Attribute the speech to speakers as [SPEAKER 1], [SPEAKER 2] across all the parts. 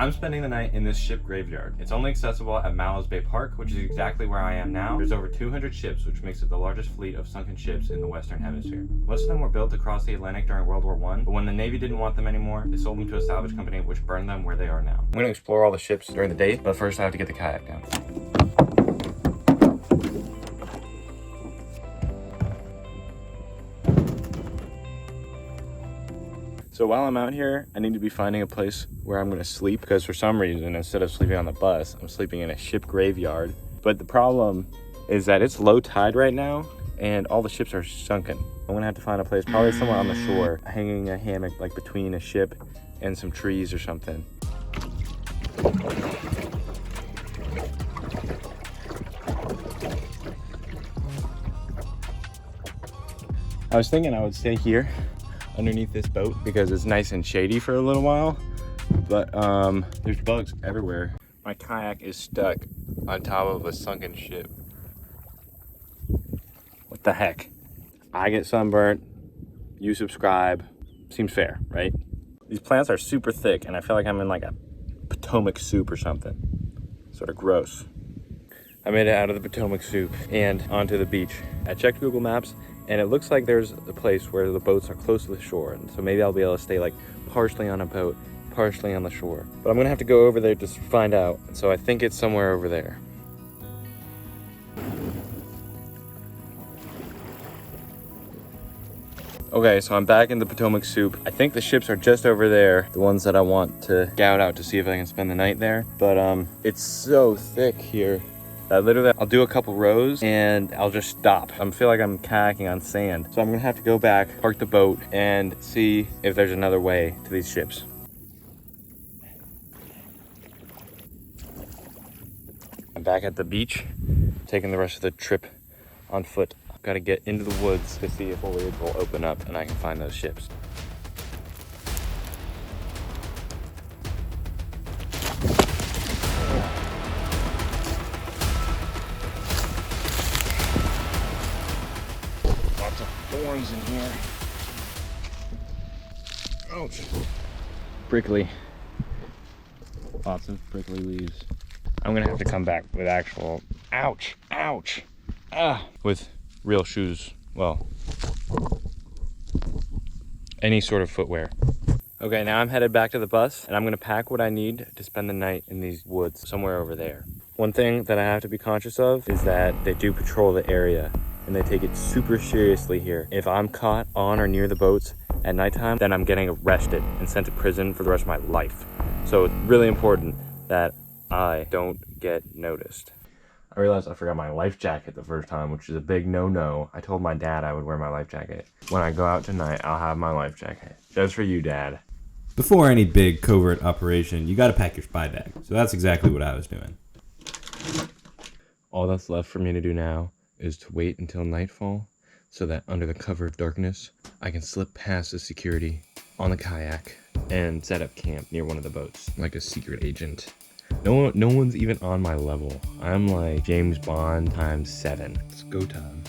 [SPEAKER 1] I'm spending the night in this ship graveyard. It's only accessible at Mallows Bay Park, which is exactly where I am now. There's over 200 ships, which makes it the largest fleet of sunken ships in the Western Hemisphere. Most of them were built across the Atlantic during World War I, but when the Navy didn't want them anymore, they sold them to a salvage company, which burned them where they are now. I'm gonna explore all the ships during the day, but first I have to get the kayak down. So while I'm out here, I need to be finding a place where I'm gonna sleep, because for some reason, instead of sleeping on the bus, I'm sleeping in a ship graveyard. But the problem is that it's low tide right now and all the ships are sunken. I'm gonna have to find a place, probably somewhere on the shore, hanging a hammock like between a ship and some trees or something. I was thinking I would stay here underneath this boat because it's nice and shady for a little while, but there's bugs everywhere. My kayak is stuck on top of a sunken ship. What the heck? I get sunburnt, you subscribe. Seems fair, right? These plants are super thick and I feel like I'm in like a Potomac soup or something. Sort of gross. I made it out of the Potomac soup and onto the beach. I checked Google Maps and it looks like there's a place where the boats are close to the shore. And so maybe I'll be able to stay like partially on a boat, partially on the shore. But I'm gonna have to go over there to find out. So I think it's somewhere over there. Okay, so I'm back in the Potomac soup. I think the ships are just over there, the ones that I want to scout out to see if I can spend the night there. But it's so thick here. Literally, I'll do a couple rows and I'll just stop. I feel like I'm kayaking on sand. So I'm gonna have to go back, park the boat, and see if there's another way to these ships. I'm back at the beach, taking the rest of the trip on foot. I've gotta get into the woods to see if foliage will open up and I can find those ships. Thorns in here. Ouch. Prickly. Lots of prickly leaves. I'm gonna have to come back with actual, ouch, ouch, with real shoes. Well, any sort of footwear. Okay, now I'm headed back to the bus and I'm gonna pack what I need to spend the night in these woods somewhere over there. One thing that I have to be conscious of is that they do patrol the area and they take it super seriously here. If I'm caught on or near the boats at nighttime, then I'm getting arrested and sent to prison for the rest of my life. So it's really important that I don't get noticed. I realized I forgot my life jacket the first time, which is a big no-no. I told my dad I would wear my life jacket. When I go out tonight, I'll have my life jacket. Just for you, Dad.
[SPEAKER 2] Before any big covert operation, you gotta pack your spy bag. So that's exactly what I was doing.
[SPEAKER 1] All that's left for me to do now is to wait until nightfall so that under the cover of darkness, I can slip past the security on the kayak and set up camp near one of the boats like a secret agent. No one's even on my level. I'm like James Bond times 7. It's go time.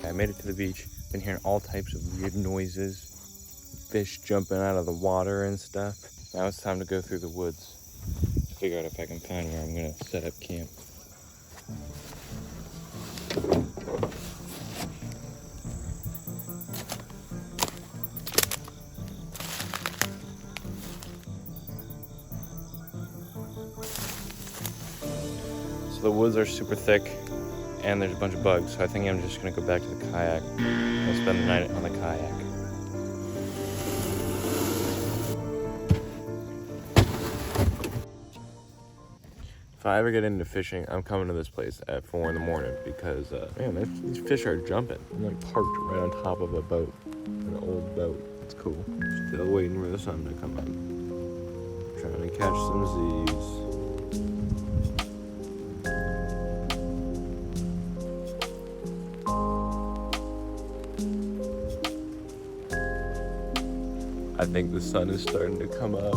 [SPEAKER 1] I made it to the beach. Been hearing all types of weird noises, fish jumping out of the water and stuff. Now it's time to go through the woods to figure out if I can find where I'm gonna set up camp. So the woods are super thick and there's a bunch of bugs, so I think I'm just gonna go back to the kayak and spend the night on the kayak. If I ever get into fishing, I'm coming to this place at 4 in the morning because, man, these fish are jumping. I'm like parked right on top of a boat, an old boat. It's cool. Still waiting for the sun to come up. Trying to catch some Z's. I think the sun is starting to come up.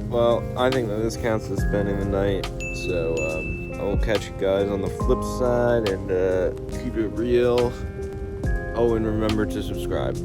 [SPEAKER 1] Well, I think that this counts as spending the night, so I'll I'll catch you guys on the flip side, and keep it real. Oh, and remember to subscribe.